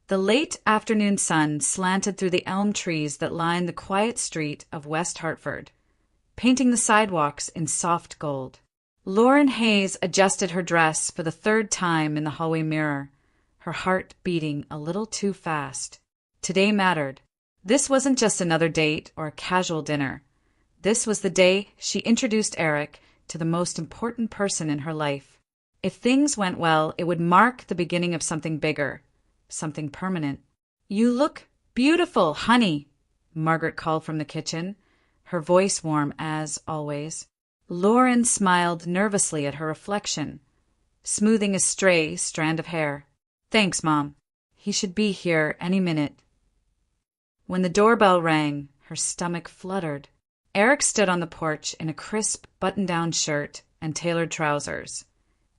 The late afternoon sun slanted through the elm trees that lined the quiet street of West Hartford, painting the sidewalks in soft gold. Lauren Hayes adjusted her dress for the third time in the hallway mirror, her heart beating a little too fast. Today mattered. This wasn't just another date or a casual dinner. This was the day she introduced Eric to the most important person in her life. If things went well, it would mark the beginning of something bigger, something permanent. "You look beautiful, honey," Margaret called from the kitchen, her voice warm as always. Lauren smiled nervously at her reflection, smoothing a stray strand of hair. "Thanks, Mom. He should be here any minute." When the doorbell rang, her stomach fluttered. Eric stood on the porch in a crisp button-down shirt and tailored trousers,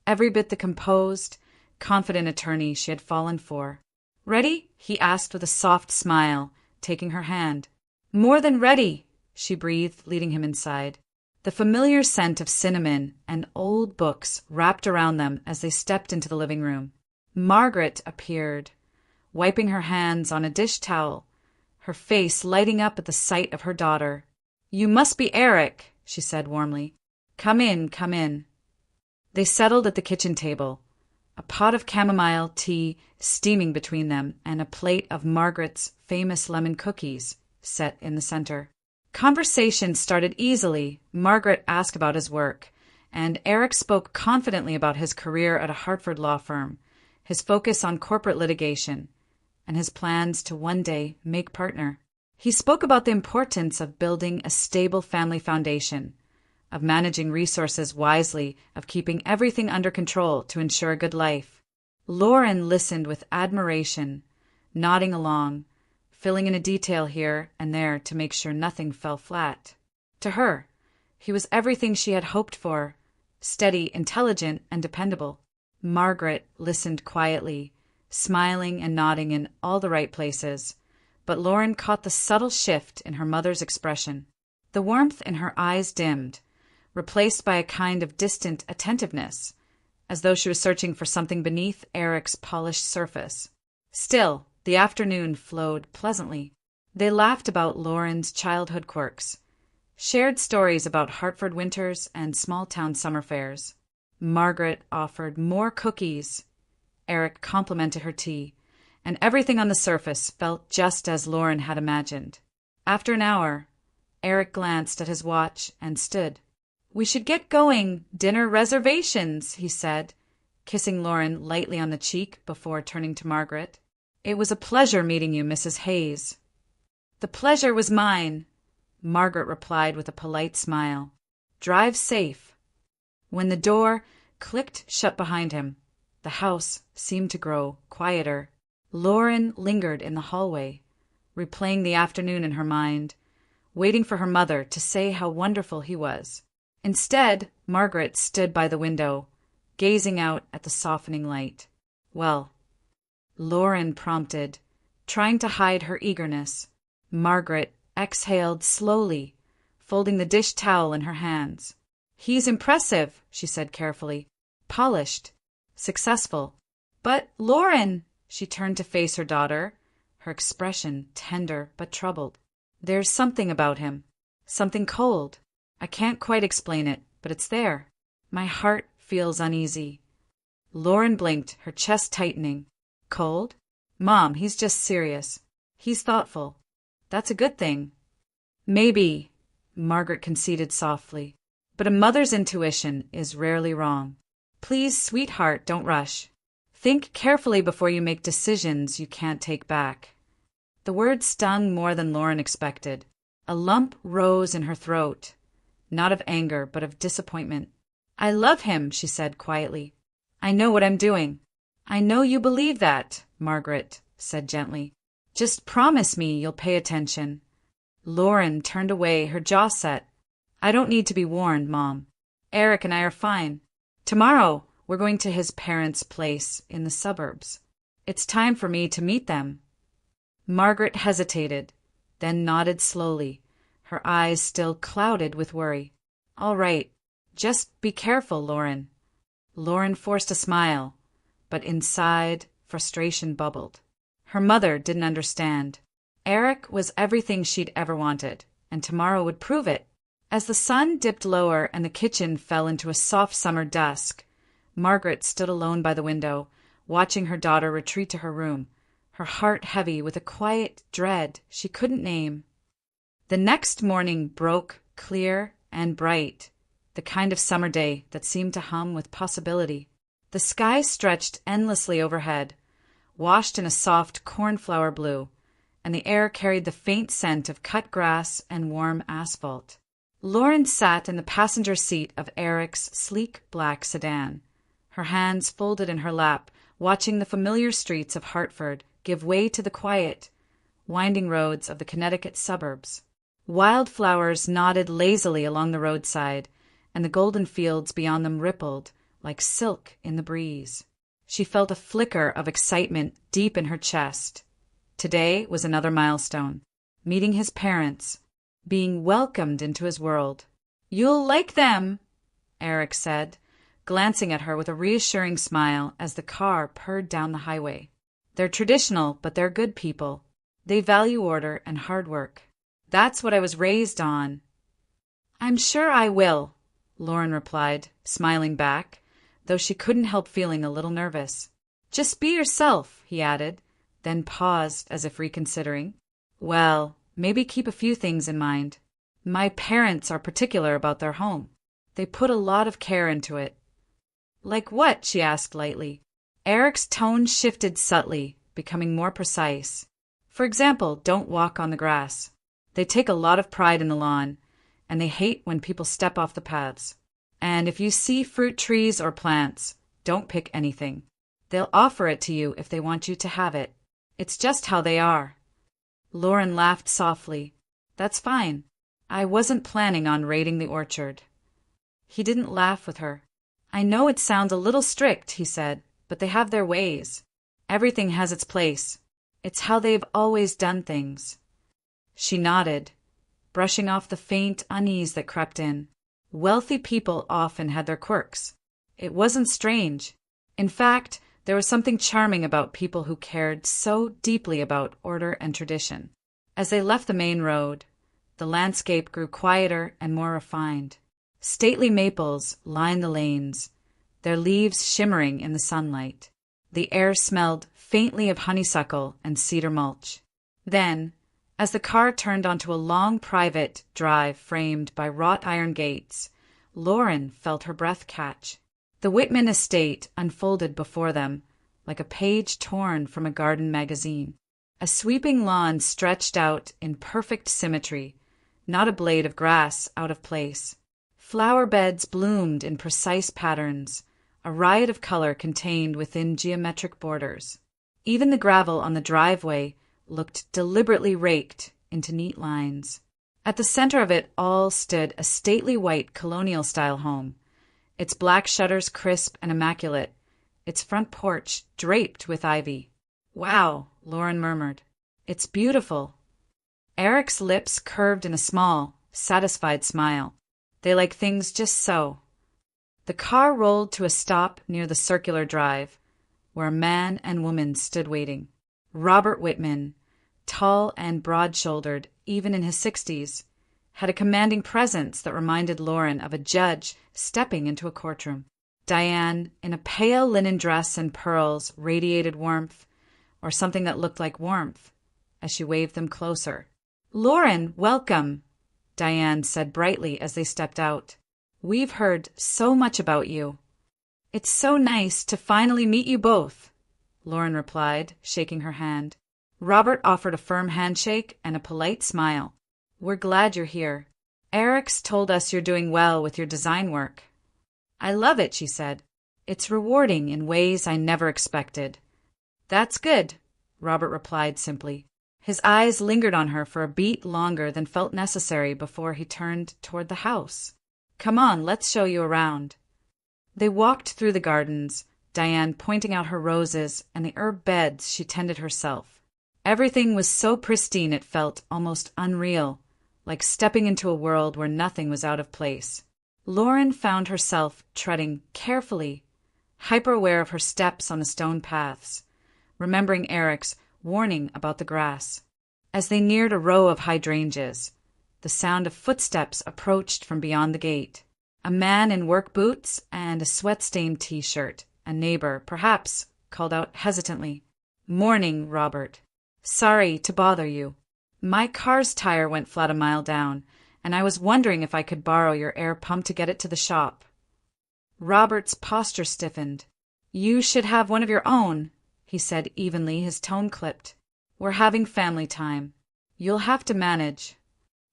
every bit the composed, confident attorney she had fallen for. "Ready?" he asked with a soft smile, taking her hand. "More than ready," she breathed, leading him inside. The familiar scent of cinnamon and old books wrapped around them as they stepped into the living room. Margaret appeared, wiping her hands on a dish towel, her face lighting up at the sight of her daughter. "You must be Eric," she said warmly. Come in, come in." They settled at the kitchen table, a pot of chamomile tea steaming between them and a plate of Margaret's famous lemon cookies set in the center. Conversation started easily. Margaret asked about his work, and Eric spoke confidently about his career at a Hartford law firm, his focus on corporate litigation, and his plans to one day make partner. He spoke about the importance of building a stable family foundation, of managing resources wisely, of keeping everything under control to ensure a good life. Lauren listened with admiration, nodding along, filling in a detail here and there to make sure nothing fell flat. To her, he was everything she had hoped for, steady, intelligent, and dependable. Margaret listened quietly, smiling and nodding in all the right places, but Lauren caught the subtle shift in her mother's expression. The warmth in her eyes dimmed, replaced by a kind of distant attentiveness, as though she was searching for something beneath Eric's polished surface. Still, the afternoon flowed pleasantly. They laughed about Lauren's childhood quirks, shared stories about Hartford winters and small-town summer fairs. Margaret offered more cookies. Eric complimented her tea, and everything on the surface felt just as Lauren had imagined. After an hour, Eric glanced at his watch and stood. "We should get going. Dinner reservations," he said, kissing Lauren lightly on the cheek before turning to Margaret. "It was a pleasure meeting you, Mrs. Hayes." "The pleasure was mine," Margaret replied with a polite smile. "Drive safe." When the door clicked shut behind him, the house seemed to grow quieter. Lauren lingered in the hallway, replaying the afternoon in her mind, waiting for her mother to say how wonderful he was. Instead, Margaret stood by the window, gazing out at the softening light. "Well," Lauren prompted, trying to hide her eagerness. Margaret exhaled slowly, folding the dish towel in her hands. "He's impressive," she said carefully. "Polished. Successful." "But, Lauren," she turned to face her daughter, her expression tender but troubled. "There's something about him. Something cold. I can't quite explain it, but it's there. My heart feels uneasy." Lauren blinked, her chest tightening. "Cold? Mom, he's just serious. He's thoughtful. That's a good thing." "Maybe," Margaret conceded softly, "but a mother's intuition is rarely wrong. Please, sweetheart, don't rush. Think carefully before you make decisions you can't take back." The words stung more than Lauren expected. A lump rose in her throat, not of anger, but of disappointment. "I love him," she said quietly. "I know what I'm doing." "I know you believe that," Margaret said gently. "Just promise me you'll pay attention." Lauren turned away, her jaw set. "I don't need to be warned, Mom. Eric and I are fine. Tomorrow, we're going to his parents' place in the suburbs. It's time for me to meet them." Margaret hesitated, then nodded slowly, her eyes still clouded with worry. "All right. Just be careful, Lauren." Lauren forced a smile, but inside, frustration bubbled. Her mother didn't understand. Eric was everything she'd ever wanted, and tomorrow would prove it. As the sun dipped lower and the kitchen fell into a soft summer dusk, Margaret stood alone by the window, watching her daughter retreat to her room, her heart heavy with a quiet dread she couldn't name. The next morning broke clear and bright, the kind of summer day that seemed to hum with possibility. The sky stretched endlessly overhead, washed in a soft cornflower blue, and the air carried the faint scent of cut grass and warm asphalt. Lauren sat in the passenger seat of Eric's sleek black sedan, her hands folded in her lap, watching the familiar streets of Hartford give way to the quiet, winding roads of the Connecticut suburbs. Wildflowers nodded lazily along the roadside, and the golden fields beyond them rippled like silk in the breeze. She felt a flicker of excitement deep in her chest. Today was another milestone, meeting his parents, being welcomed into his world. "You'll like them," Eric said, glancing at her with a reassuring smile as the car purred down the highway. "They're traditional, but they're good people. They value order and hard work. That's what I was raised on." "I'm sure I will," Lauren replied, smiling back, though she couldn't help feeling a little nervous. "Just be yourself," he added, then paused as if reconsidering. "Well, maybe keep a few things in mind. My parents are particular about their home. They put a lot of care into it." "Like what?" she asked lightly. Eric's tone shifted subtly, becoming more precise. "For example, don't walk on the grass. They take a lot of pride in the lawn, and they hate when people step off the paths. And if you see fruit trees or plants, don't pick anything. They'll offer it to you if they want you to have it. It's just how they are." Lauren laughed softly. "That's fine. I wasn't planning on raiding the orchard." He didn't laugh with her. "I know it sounds a little strict," he said, "but they have their ways. Everything has its place. It's how they've always done things." She nodded, brushing off the faint unease that crept in. Wealthy people often had their quirks. It wasn't strange. In fact, there was something charming about people who cared so deeply about order and tradition. As they left the main road, the landscape grew quieter and more refined. Stately maples lined the lanes, their leaves shimmering in the sunlight. The air smelled faintly of honeysuckle and cedar mulch. Then, as the car turned onto a long private drive framed by wrought iron gates, Lauren felt her breath catch. The Whitman estate unfolded before them, like a page torn from a garden magazine. A sweeping lawn stretched out in perfect symmetry, not a blade of grass out of place. Flower beds bloomed in precise patterns, a riot of color contained within geometric borders. Even the gravel on the driveway looked deliberately raked into neat lines. At the center of it all stood a stately white colonial-style home, its black shutters crisp and immaculate, its front porch draped with ivy. "Wow," Lauren murmured. "It's beautiful." Eric's lips curved in a small, satisfied smile. "They like things just so." The car rolled to a stop near the circular drive, where a man and woman stood waiting. Robert Whitman, tall and broad-shouldered, even in his 60s, had a commanding presence that reminded Lauren of a judge stepping into a courtroom. Diane, in a pale linen dress and pearls, radiated warmth, or something that looked like warmth, as she waved them closer. "Lauren, welcome," Diane said brightly as they stepped out. "We've heard so much about you." "It's so nice to finally meet you both," Lauren replied, shaking her hand. Robert offered a firm handshake and a polite smile. "We're glad you're here. Eric's told us you're doing well with your design work." "I love it," she said. "It's rewarding in ways I never expected." "That's good," Robert replied simply. His eyes lingered on her for a beat longer than felt necessary before he turned toward the house. "Come on, let's show you around." They walked through the gardens, Diane pointing out her roses and the herb beds she tended herself. Everything was so pristine it felt almost unreal, like stepping into a world where nothing was out of place. Lauren found herself treading carefully, hyper-aware of her steps on the stone paths, remembering Eric's warning about the grass. As they neared a row of hydrangeas, the sound of footsteps approached from beyond the gate. A man in work boots and a sweat-stained t-shirt, a neighbor, perhaps, called out hesitantly, "Morning, Robert. Sorry to bother you. My car's tire went flat a mile down, and I was wondering if I could borrow your air pump to get it to the shop." Robert's posture stiffened. "You should have one of your own," he said evenly, his tone clipped. "We're having family time. You'll have to manage."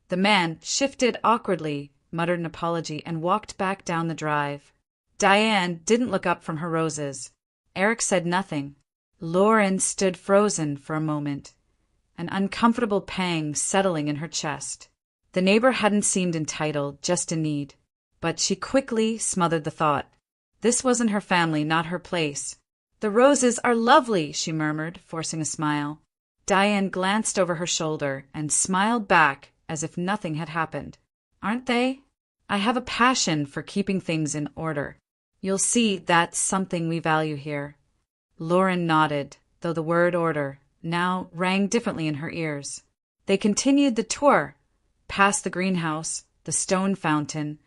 The man shifted awkwardly, muttered an apology, and walked back down the drive. Diane didn't look up from her roses. Eric said nothing. Lauren stood frozen for a moment, an uncomfortable pang settling in her chest. The neighbor hadn't seemed entitled, just in need. But she quickly smothered the thought. This wasn't her family, not her place. "The roses are lovely," she murmured, forcing a smile. Diane glanced over her shoulder and smiled back as if nothing had happened. "Aren't they? I have a passion for keeping things in order. You'll see that's something we value here." Lauren nodded, though the word order now rang differently in her ears. They continued the tour, past the greenhouse, the stone fountain,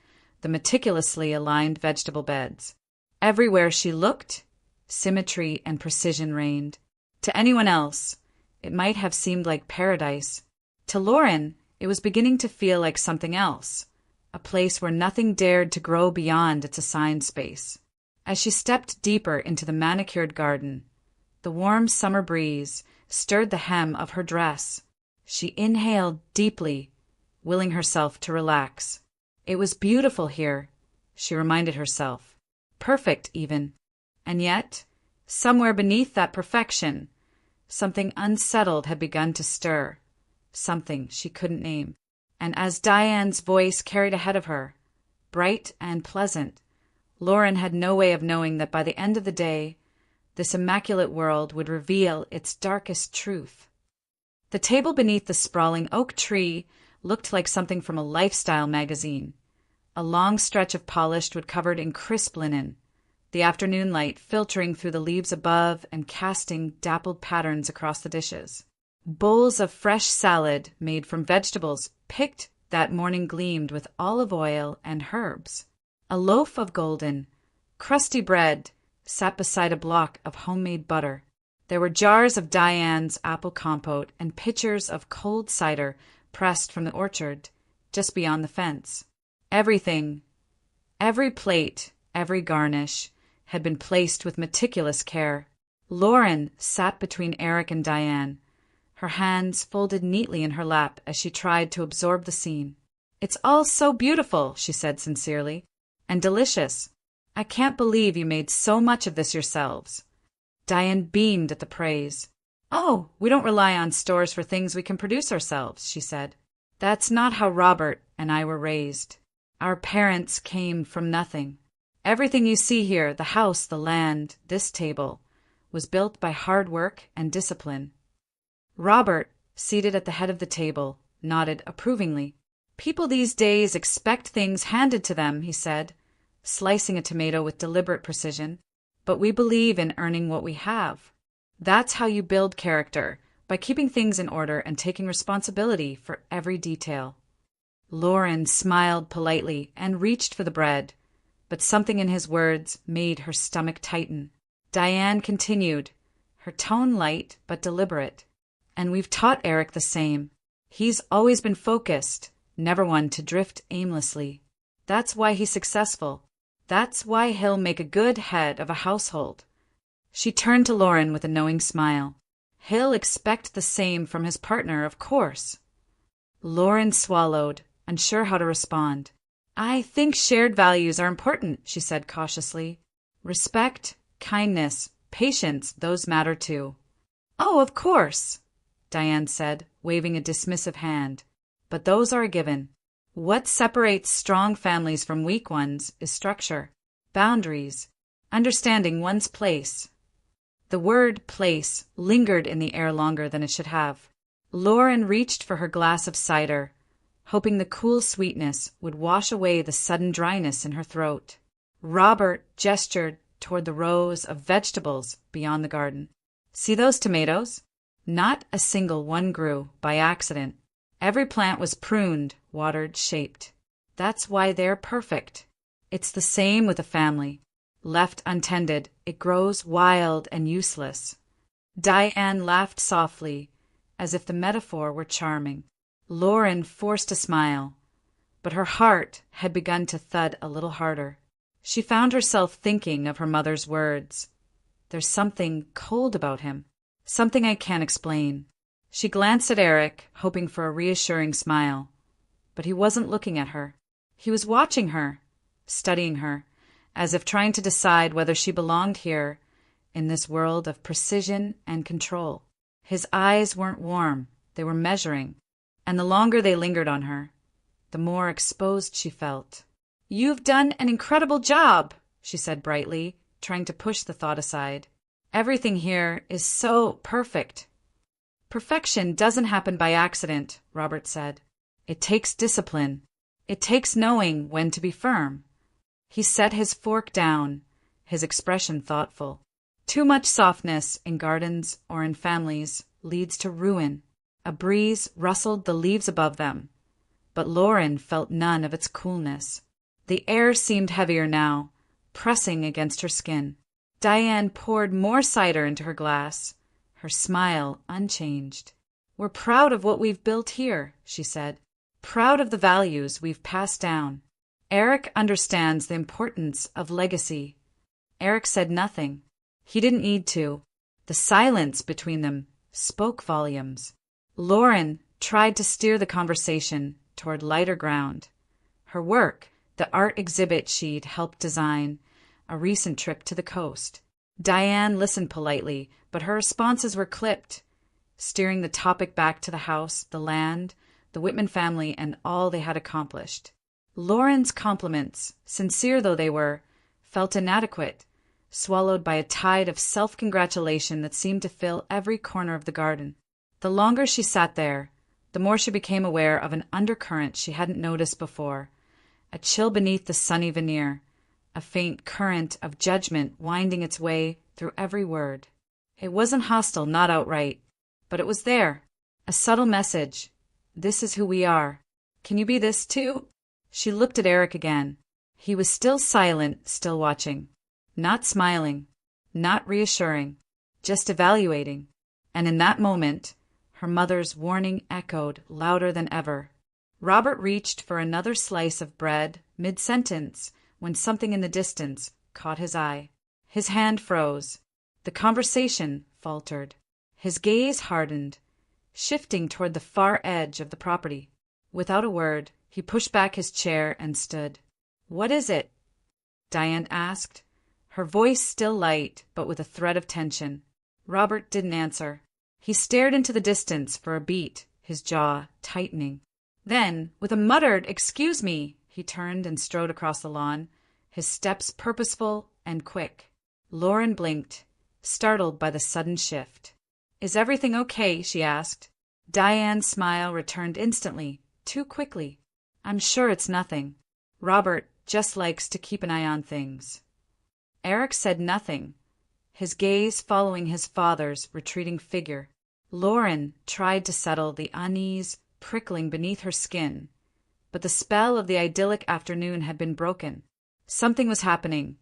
the meticulously aligned vegetable beds. Everywhere she looked, symmetry and precision reigned. To anyone else, it might have seemed like paradise. To Lauren, it was beginning to feel like something else, a place where nothing dared to grow beyond its assigned space. As she stepped deeper into the manicured garden, the warm summer breeze stirred the hem of her dress. She inhaled deeply, willing herself to relax. It was beautiful here, she reminded herself. Perfect, even. And yet, somewhere beneath that perfection, something unsettled had begun to stir, something she couldn't name. And as Diane's voice carried ahead of her, bright and pleasant, Lauren had no way of knowing that by the end of the day, this immaculate world would reveal its darkest truth. The table beneath the sprawling oak tree looked like something from a lifestyle magazine. A long stretch of polished wood covered in crisp linen, the afternoon light filtering through the leaves above and casting dappled patterns across the dishes. Bowls of fresh salad made from vegetables picked that morning gleamed with olive oil and herbs. A loaf of golden, crusty bread sat beside a block of homemade butter. There were jars of Diane's apple compote and pitchers of cold cider pressed from the orchard just beyond the fence. Everything, every plate, every garnish, had been placed with meticulous care. Lauren sat between Eric and Diane, her hands folded neatly in her lap as she tried to absorb the scene. "It's all so beautiful," she said sincerely, "and delicious. I can't believe you made so much of this yourselves." Diane beamed at the praise. "Oh, we don't rely on stores for things we can produce ourselves," she said. "That's not how Robert and I were raised. Our parents came from nothing. Everything you see here, the house, the land, this table, was built by hard work and discipline." Robert, seated at the head of the table, nodded approvingly. "People these days expect things handed to them," he said, slicing a tomato with deliberate precision. "But we believe in earning what we have. That's how you build character, by keeping things in order and taking responsibility for every detail." Lauren smiled politely and reached for the bread, but something in his words made her stomach tighten. Diane continued, her tone light but deliberate. "And we've taught Eric the same. He's always been focused, never one to drift aimlessly. That's why he's successful. That's why he'll make a good head of a household." She turned to Lauren with a knowing smile. "He'll expect the same from his partner, of course." Lauren swallowed, unsure how to respond. "I think shared values are important," she said cautiously. "Respect, kindness, patience, those matter too." "Oh, of course," Diane said, waving a dismissive hand. "But those are a given. What separates strong families from weak ones is structure, boundaries, understanding one's place." The word place lingered in the air longer than it should have. Lauren reached for her glass of cider, hoping the cool sweetness would wash away the sudden dryness in her throat. Robert gestured toward the rows of vegetables beyond the garden. "See those tomatoes? Not a single one grew by accident. Every plant was pruned, watered, shaped. That's why they're perfect. It's the same with a family. Left untended, it grows wild and useless. Diane laughed softly, as if the metaphor were charming. Lauren forced a smile, but her heart had begun to thud a little harder. She found herself thinking of her mother's words. There's something cold about him, something I can't explain. She glanced at Eric, hoping for a reassuring smile, but he wasn't looking at her. He was watching her, studying her, as if trying to decide whether she belonged here in this world of precision and control. His eyes weren't warm, they were measuring, and the longer they lingered on her, the more exposed she felt. "You've done an incredible job," she said brightly, trying to push the thought aside. "Everything here is so perfect." "Perfection doesn't happen by accident," Robert said. "It takes discipline. It takes knowing when to be firm." He set his fork down, his expression thoughtful. Too much softness in gardens or in families leads to ruin. A breeze rustled the leaves above them, but Lauren felt none of its coolness. The air seemed heavier now, pressing against her skin. Diane poured more cider into her glass, her smile unchanged. "We're proud of what we've built here," she said. "Proud of the values we've passed down. Eric understands the importance of legacy." Eric said nothing. He didn't need to. The silence between them spoke volumes. Lauren tried to steer the conversation toward lighter ground. Her work, the art exhibit she'd helped design, a recent trip to the coast. Diane listened politely, but her responses were clipped, steering the topic back to the house, the land, the Whitman family, and all they had accomplished. Lauren's compliments, sincere though they were, felt inadequate, swallowed by a tide of self-congratulation that seemed to fill every corner of the garden. The longer she sat there, the more she became aware of an undercurrent she hadn't noticed before, a chill beneath the sunny veneer, a faint current of judgment winding its way through every word. It wasn't hostile, not outright, but it was there, a subtle message. This is who we are. Can you be this too? She looked at Eric again. He was still silent, still watching. Not smiling, not reassuring, just evaluating. And in that moment, her mother's warning echoed louder than ever. Robert reached for another slice of bread mid-sentence when something in the distance caught his eye. His hand froze. The conversation faltered. His gaze hardened, shifting toward the far edge of the property. Without a word, he pushed back his chair and stood. "What is it?" Diane asked, her voice still light, but with a thread of tension. Robert didn't answer. He stared into the distance for a beat, his jaw tightening. Then, with a muttered "Excuse me," he turned and strode across the lawn, his steps purposeful and quick. Lauren blinked, startled by the sudden shift. "Is everything okay?" she asked. Diane's smile returned instantly, too quickly. "I'm sure it's nothing. Robert just likes to keep an eye on things." Eric said nothing, his gaze following his father's retreating figure. Lauren tried to settle the unease prickling beneath her skin, but the spell of the idyllic afternoon had been broken. Something was happening,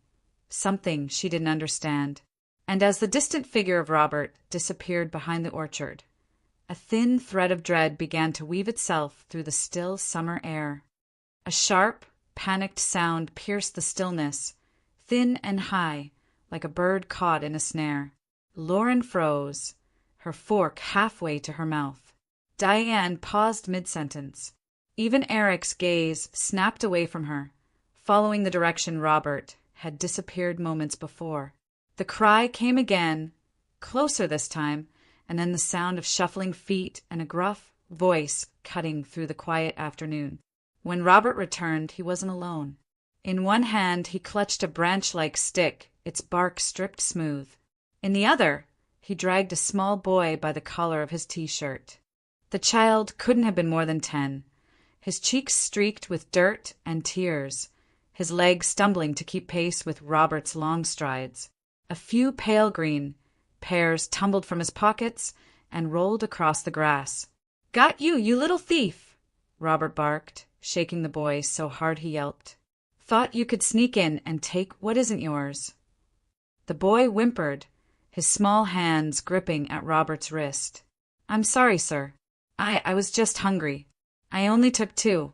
something she didn't understand. And as the distant figure of Robert disappeared behind the orchard, a thin thread of dread began to weave itself through the still summer air. A sharp, panicked sound pierced the stillness, thin and high, like a bird caught in a snare. Lauren froze, her fork halfway to her mouth. Diane paused mid-sentence. Even Eric's gaze snapped away from her, following the direction Robert had disappeared moments before. The cry came again, closer this time, and then the sound of shuffling feet and a gruff voice cutting through the quiet afternoon. When Robert returned, he wasn't alone. In one hand, he clutched a branch-like stick, its bark stripped smooth. In the other, he dragged a small boy by the collar of his t-shirt. The child couldn't have been more than 10, his cheeks streaked with dirt and tears, his legs stumbling to keep pace with Robert's long strides. A few pale green pears tumbled from his pockets, and rolled across the grass. "Got you, you little thief!" Robert barked, shaking the boy so hard he yelped. "Thought you could sneak in and take what isn't yours." The boy whimpered, his small hands gripping at Robert's wrist. "I'm sorry, sir. I was just hungry. I only took 2.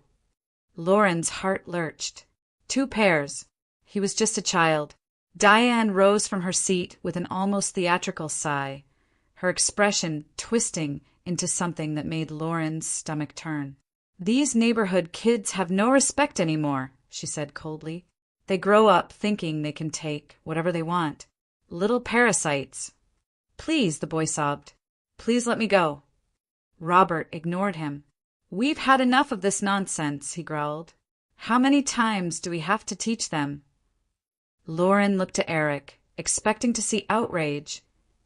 Lauren's heart lurched. 2 pears. He was just a child. Diane rose from her seat with an almost theatrical sigh, her expression twisting into something that made Lauren's stomach turn. "These neighborhood kids have no respect anymore," she said coldly. "They grow up thinking they can take whatever they want. Little parasites." "Please," the boy sobbed. "Please let me go." Robert ignored him. "We've had enough of this nonsense," he growled. "How many times do we have to teach them?" Lauren looked to Eric, expecting to see outrage,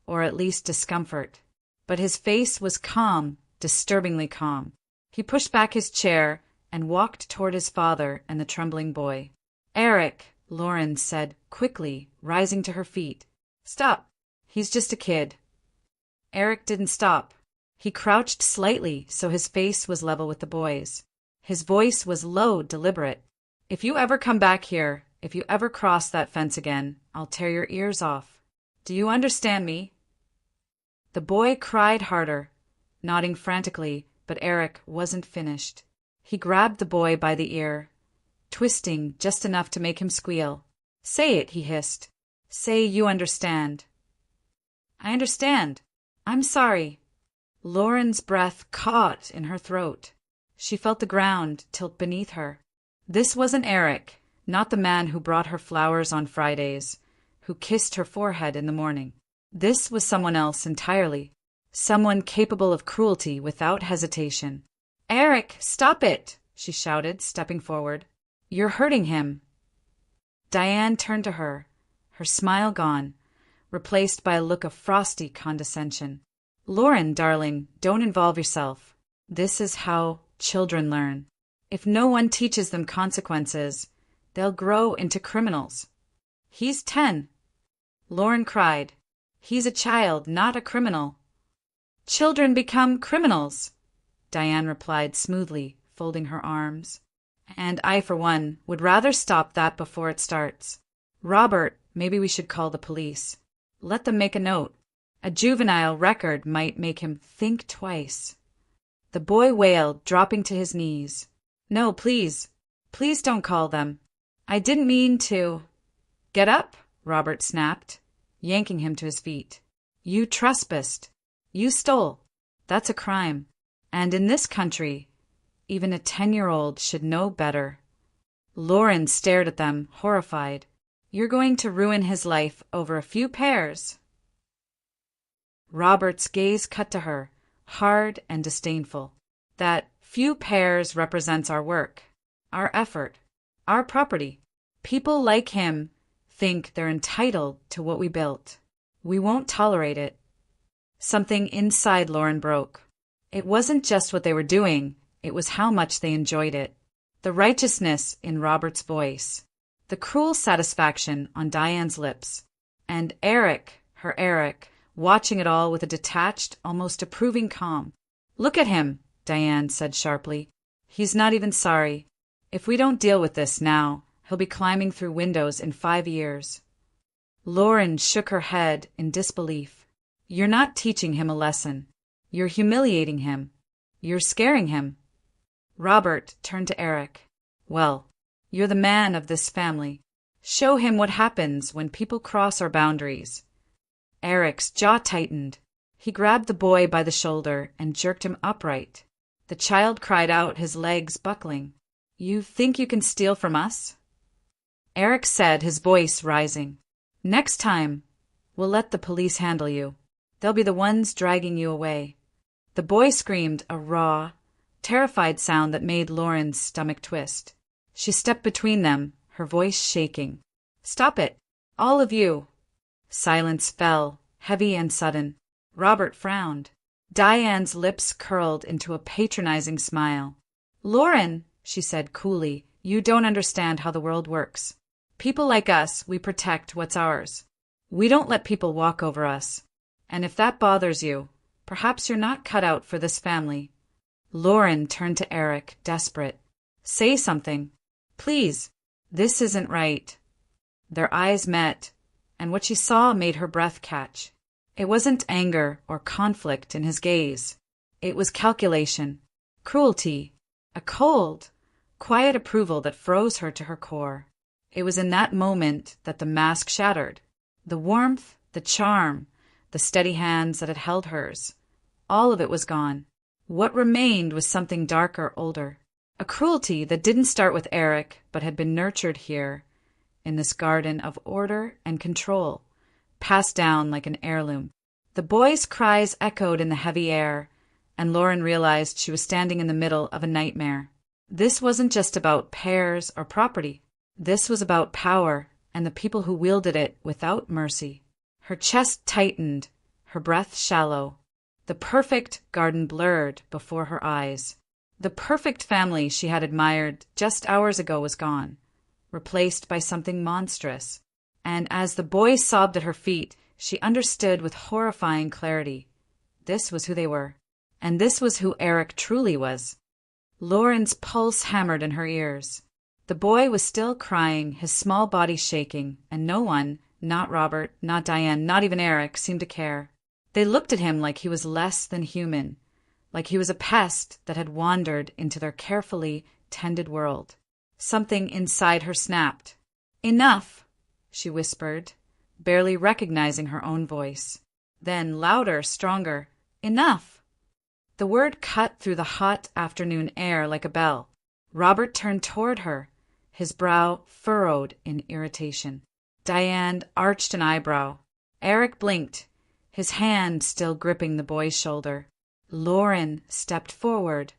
or at least discomfort. But his face was calm, disturbingly calm. He pushed back his chair and walked toward his father and the trembling boy. "Eric," Lauren said quickly, rising to her feet. "Stop. He's just a kid." Eric didn't stop. He crouched slightly so his face was level with the boy's. His voice was low, deliberate. "If you ever come back here, if you ever cross that fence again, I'll tear your ears off. Do you understand me?" The boy cried harder, nodding frantically, but Eric wasn't finished. He grabbed the boy by the ear, twisting just enough to make him squeal. "Say it," he hissed. "Say you understand." "I understand. I'm sorry." Lauren's breath caught in her throat. She felt the ground tilt beneath her. This wasn't Eric, not the man who brought her flowers on Fridays, who kissed her forehead in the morning. This was someone else entirely, someone capable of cruelty without hesitation. "Eric, stop it!" she shouted, stepping forward. "You're hurting him." Diane turned to her, her smile gone, replaced by a look of frosty condescension. "Lauren, darling, don't involve yourself. This is how children learn. If no one teaches them consequences, they'll grow into criminals." "He's 10. Lauren cried. "He's a child, not a criminal." "Children become criminals," Diane replied smoothly, folding her arms. "And I, for one, would rather stop that before it starts. Robert, maybe we should call the police. Let them make a note. A juvenile record might make him think twice." The boy wailed, dropping to his knees. "No, please. Please don't call them. I didn't mean to." "Get up," Robert snapped, yanking him to his feet. "You trespassed. You stole. That's a crime. And in this country, even a 10-year-old should know better." Lauren stared at them, horrified. "You're going to ruin his life over a few pears." Robert's gaze cut to her, hard and disdainful. "That few pears represents our work, our effort, our property. People like him think they're entitled to what we built. We won't tolerate it." Something inside Lauren broke. It wasn't just what they were doing, it was how much they enjoyed it. The righteousness in Robert's voice, the cruel satisfaction on Diane's lips, and Eric, her Eric, watching it all with a detached, almost approving calm. "Look at him," Diane said sharply. "He's not even sorry. If we don't deal with this now, he'll be climbing through windows in 5 years." Lauren shook her head in disbelief. "You're not teaching him a lesson. You're humiliating him. You're scaring him." Robert turned to Eric. "Well, you're the man of this family. Show him what happens when people cross our boundaries." Eric's jaw tightened. He grabbed the boy by the shoulder and jerked him upright. The child cried out, his legs buckling. "You think you can steal from us?" Eric said, his voice rising. "Next time, we'll let the police handle you. They'll be the ones dragging you away." The boy screamed a raw, terrified sound that made Lauren's stomach twist. She stepped between them, her voice shaking. "Stop it, all of you." Silence fell, heavy and sudden. Robert frowned. Diane's lips curled into a patronizing smile. "Lauren," she said coolly, "you don't understand how the world works. People like us, we protect what's ours. We don't let people walk over us. And if that bothers you, Perhaps you're not cut out for this family. Lauren turned to Eric, desperate. Say something. Please. This isn't right. Their eyes met, and what she saw made her breath catch. It wasn't anger or conflict in his gaze. It was calculation, cruelty, a cold, quiet approval that froze her to her core. It was in that moment that the mask shattered. The warmth, the charm, the steady hands that had held hers. All of it was gone. What remained was something darker, older. A cruelty that didn't start with Eric, but had been nurtured here, in this garden of order and control, passed down like an heirloom. The boy's cries echoed in the heavy air, and Lauren realized she was standing in the middle of a nightmare. This wasn't just about pears or property. This was about power and the people who wielded it without mercy. Her chest tightened, her breath shallow. The perfect garden blurred before her eyes. The perfect family she had admired just hours ago was gone, replaced by something monstrous. And as the boy sobbed at her feet, she understood with horrifying clarity. This was who they were. And this was who Eric truly was. Lauren's pulse hammered in her ears. The boy was still crying, his small body shaking, and no one, not Robert, not Diane, not even Eric, seemed to care. They looked at him like he was less than human, like he was a pest that had wandered into their carefully tended world. Something inside her snapped. Enough, she whispered, barely recognizing her own voice. Then, louder, stronger, enough. The word cut through the hot afternoon air like a bell. Robert turned toward her, his brow furrowed in irritation. Diane arched an eyebrow. Eric blinked, his hand still gripping the boy's shoulder. Lauren stepped forward,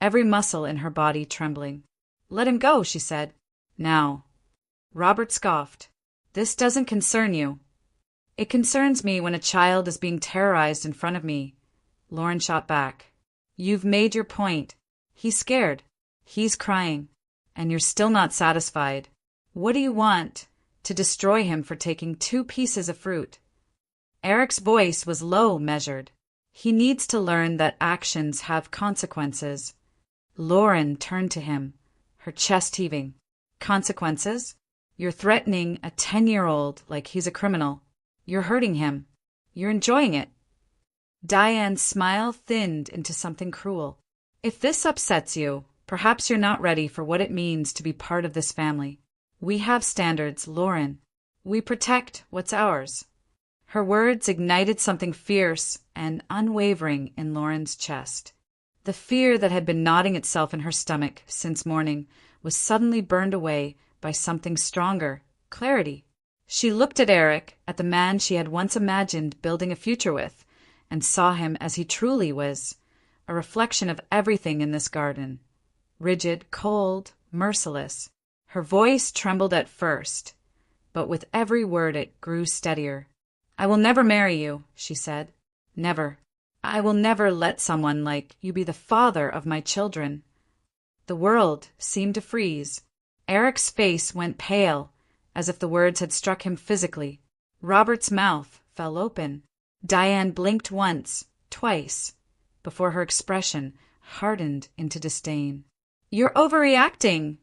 every muscle in her body trembling. Let him go, she said. Now. Robert scoffed. This doesn't concern you. It concerns me when a child is being terrorized in front of me. Lauren shot back. You've made your point. He's scared. He's crying. And you're still not satisfied. What do you want? To destroy him for taking 2 pieces of fruit? Eric's voice was low, measured. He needs to learn that actions have consequences. Lauren turned to him, her chest heaving. Consequences? You're threatening a 10-year-old like he's a criminal. You're hurting him. You're enjoying it. Diane's smile thinned into something cruel. If this upsets you, perhaps you're not ready for what it means to be part of this family. We have standards, Lauren. We protect what's ours. Her words ignited something fierce and unwavering in Lauren's chest. The fear that had been knotting itself in her stomach since morning was suddenly burned away by something stronger, clarity. She looked at Eric, at the man she had once imagined building a future with, and saw him as he truly was, a reflection of everything in this garden. Rigid, cold, merciless. Her voice trembled at first, but with every word it grew steadier. I will never marry you, she said. Never. I will never let someone like you be the father of my children. The world seemed to freeze. Eric's face went pale, as if the words had struck him physically. Robert's mouth fell open. Diane blinked once, twice, before her expression hardened into disdain. You're overreacting,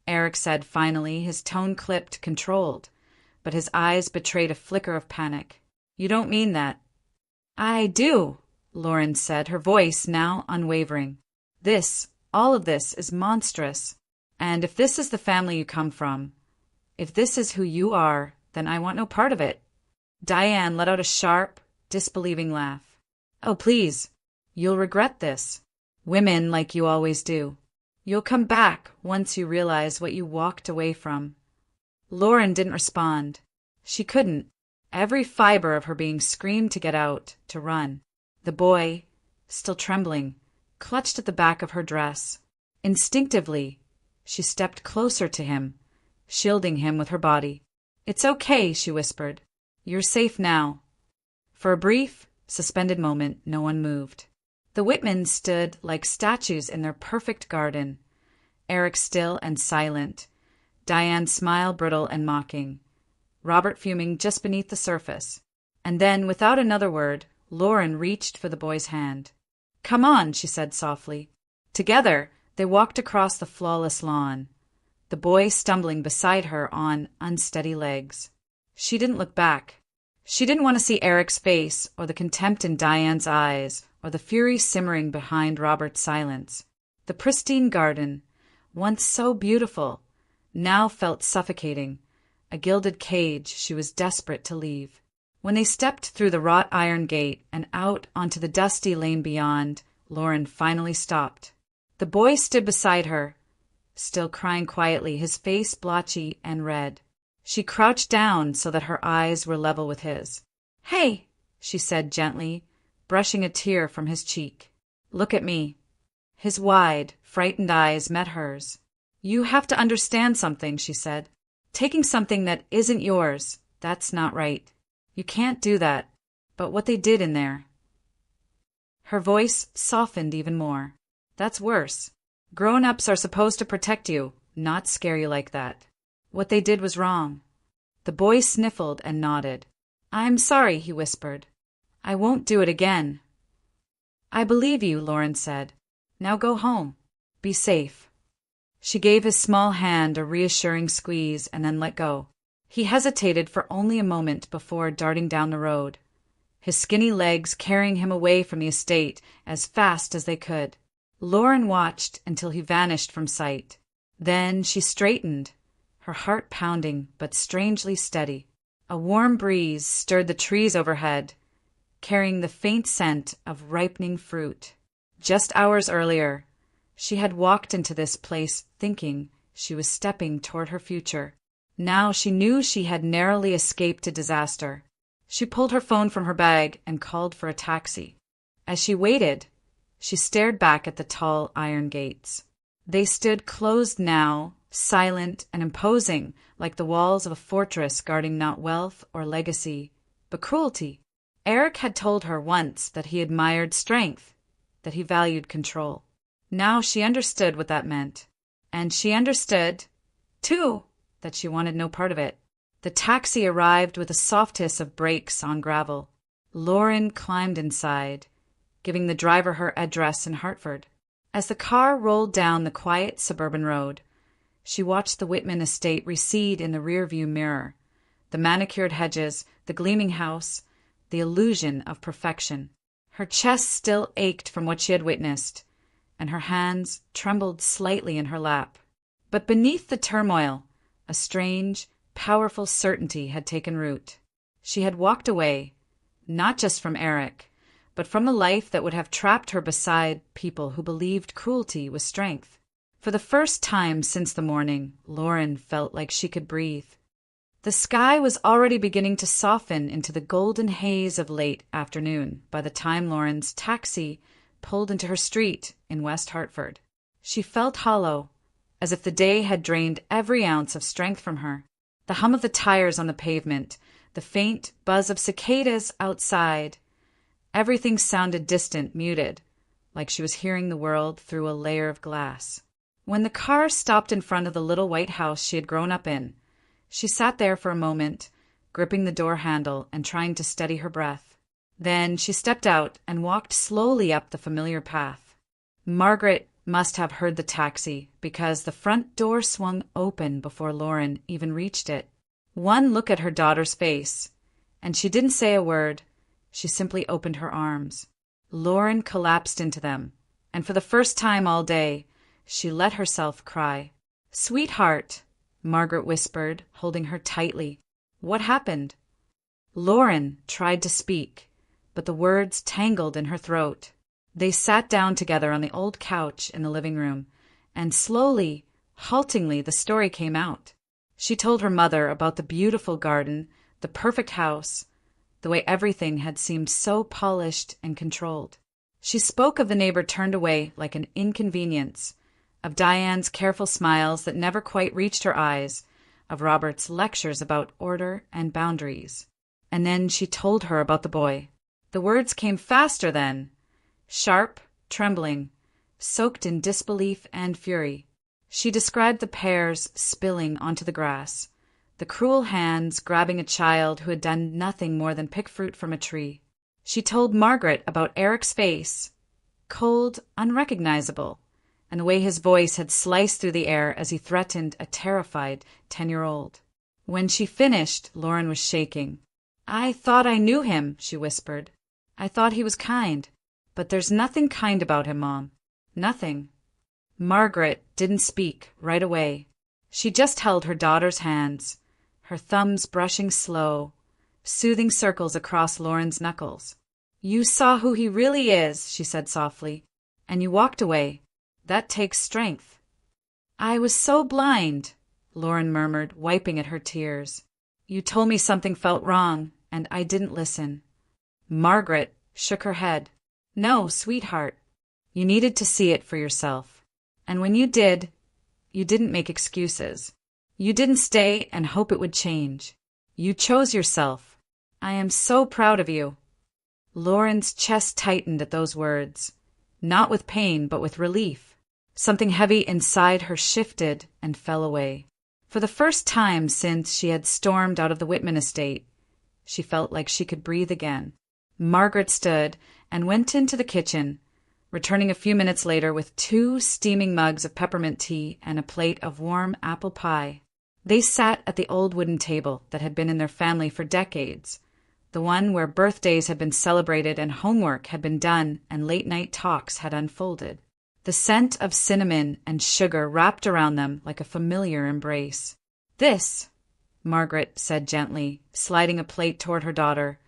Eric said finally, his tone clipped, controlled, but his eyes betrayed a flicker of panic. You don't mean that. I do, Lauren said, her voice now unwavering. All of this is monstrous. And if this is the family you come from, if this is who you are, then I want no part of it. Diane let out a sharp, disbelieving laugh. Oh, please. You'll regret this. Women like you always do. You'll come back once you realize what you walked away from. Lauren didn't respond. She couldn't. Every fiber of her being screamed to get out, to run. The boy, still trembling, clutched at the back of her dress. Instinctively, she stepped closer to him, shielding him with her body. It's okay, she whispered. You're safe now. For a brief, suspended moment, no one moved. The Whitmans stood like statues in their perfect garden, Eric still and silent, Diane's smile brittle and mocking, Robert fuming just beneath the surface. And then, without another word, Lauren reached for the boy's hand. "Come on," she said softly. Together, they walked across the flawless lawn, the boy stumbling beside her on unsteady legs. She didn't look back. She didn't want to see Eric's face, or the contempt in Diane's eyes, or the fury simmering behind Robert's silence. The pristine garden, once so beautiful, now felt suffocating, a gilded cage she was desperate to leave. When they stepped through the wrought iron gate and out onto the dusty lane beyond, Lauren finally stopped. The boy stood beside her, still crying quietly, his face blotchy and red. She crouched down so that her eyes were level with his. "Hey," she said gently, brushing a tear from his cheek. "Look at me." His wide, frightened eyes met hers. "You have to understand something," she said. "Taking something that isn't yours, that's not right. You can't do that. But what they did in there." Her voice softened even more. "That's worse. Grown-ups are supposed to protect you, not scare you like that. What they did was wrong." The boy sniffled and nodded. "I'm sorry," he whispered. "I won't do it again." "I believe you," Lauren said. "Now go home. Be safe." She gave his small hand a reassuring squeeze and then let go. He hesitated for only a moment before darting down the road, his skinny legs carrying him away from the estate as fast as they could. Lauren watched until he vanished from sight. Then she straightened, her heart pounding but strangely steady. A warm breeze stirred the trees overhead, carrying the faint scent of ripening fruit. Just hours earlier, she had walked into this place thinking she was stepping toward her future. Now she knew she had narrowly escaped a disaster. She pulled her phone from her bag and called for a taxi. As she waited, she stared back at the tall iron gates. They stood closed now, silent and imposing, like the walls of a fortress guarding not wealth or legacy, but cruelty. Eric had told her once that he admired strength, that he valued control. Now she understood what that meant. And she understood, too, that she wanted no part of it. The taxi arrived with a soft hiss of brakes on gravel. Lauren climbed inside, giving the driver her address in Hartford. As the car rolled down the quiet suburban road, she watched the Whitman estate recede in the rearview mirror, the manicured hedges, the gleaming house, the illusion of perfection. Her chest still ached from what she had witnessed, and her hands trembled slightly in her lap. But beneath the turmoil, a strange, powerful certainty had taken root. She had walked away, not just from Eric, but from a life that would have trapped her beside people who believed cruelty was strength. For the first time since the morning, Lauren felt like she could breathe. The sky was already beginning to soften into the golden haze of late afternoon by the time Lauren's taxi pulled into her street in West Hartford. She felt hollow, as if the day had drained every ounce of strength from her. The hum of the tires on the pavement, the faint buzz of cicadas outside, everything sounded distant, muted, like she was hearing the world through a layer of glass. When the car stopped in front of the little white house she had grown up in, she sat there for a moment, gripping the door handle and trying to steady her breath. Then she stepped out and walked slowly up the familiar path. Margaret must have heard the taxi, because the front door swung open before Lauren even reached it. One look at her daughter's face, and she didn't say a word. She simply opened her arms. Lauren collapsed into them, and for the first time all day, she let herself cry. "Sweetheart," Margaret whispered, holding her tightly. "What happened?" Lauren tried to speak, but the words tangled in her throat. They sat down together on the old couch in the living room, and slowly, haltingly, the story came out. She told her mother about the beautiful garden, the perfect house, the way everything had seemed so polished and controlled. She spoke of the neighbor turned away like an inconvenience, of Diane's careful smiles that never quite reached her eyes, of Robert's lectures about order and boundaries. And then she told her about the boy. The words came faster then, sharp, trembling, soaked in disbelief and fury. She described the pears spilling onto the grass, the cruel hands grabbing a child who had done nothing more than pick fruit from a tree. She told Margaret about Eric's face, cold, unrecognizable, and the way his voice had sliced through the air as he threatened a terrified 10-year-old. When she finished, Lauren was shaking. "I thought I knew him," she whispered. "I thought he was kind. But there's nothing kind about him, Mom. Nothing." Margaret didn't speak right away. She just held her daughter's hands, her thumbs brushing slow, soothing circles across Lauren's knuckles. "You saw who he really is," she said softly, "and you walked away. That takes strength." "I was so blind," Lauren murmured, wiping at her tears. "You told me something felt wrong, and I didn't listen." Margaret shook her head. "No, sweetheart. You needed to see it for yourself. And when you did, you didn't make excuses. You didn't stay and hope it would change. You chose yourself. I am so proud of you." Lauren's chest tightened at those words, not with pain but with relief. Something heavy inside her shifted and fell away. For the first time since she had stormed out of the Whitman estate, she felt like she could breathe again. Margaret stood and went into the kitchen, returning a few minutes later with 2 steaming mugs of peppermint tea and a plate of warm apple pie. They sat at the old wooden table that had been in their family for decades, the one where birthdays had been celebrated and homework had been done and late-night talks had unfolded. The scent of cinnamon and sugar wrapped around them like a familiar embrace. "This," Margaret said gently, sliding a plate toward her daughter,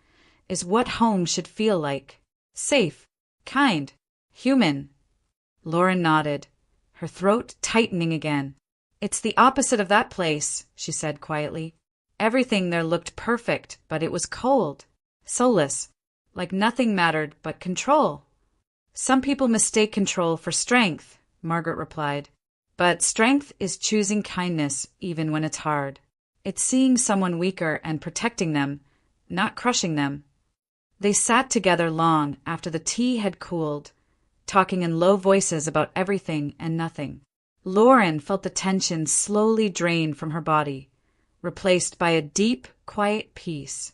"is what home should feel like. Safe, kind, human." Lauren nodded, her throat tightening again. "It's the opposite of that place," she said quietly. "Everything there looked perfect, but it was cold, soulless, like nothing mattered but control." "Some people mistake control for strength," Margaret replied. "But strength is choosing kindness even when it's hard. It's seeing someone weaker and protecting them, not crushing them." They sat together long after the tea had cooled, talking in low voices about everything and nothing. Lauren felt the tension slowly drain from her body, replaced by a deep, quiet peace.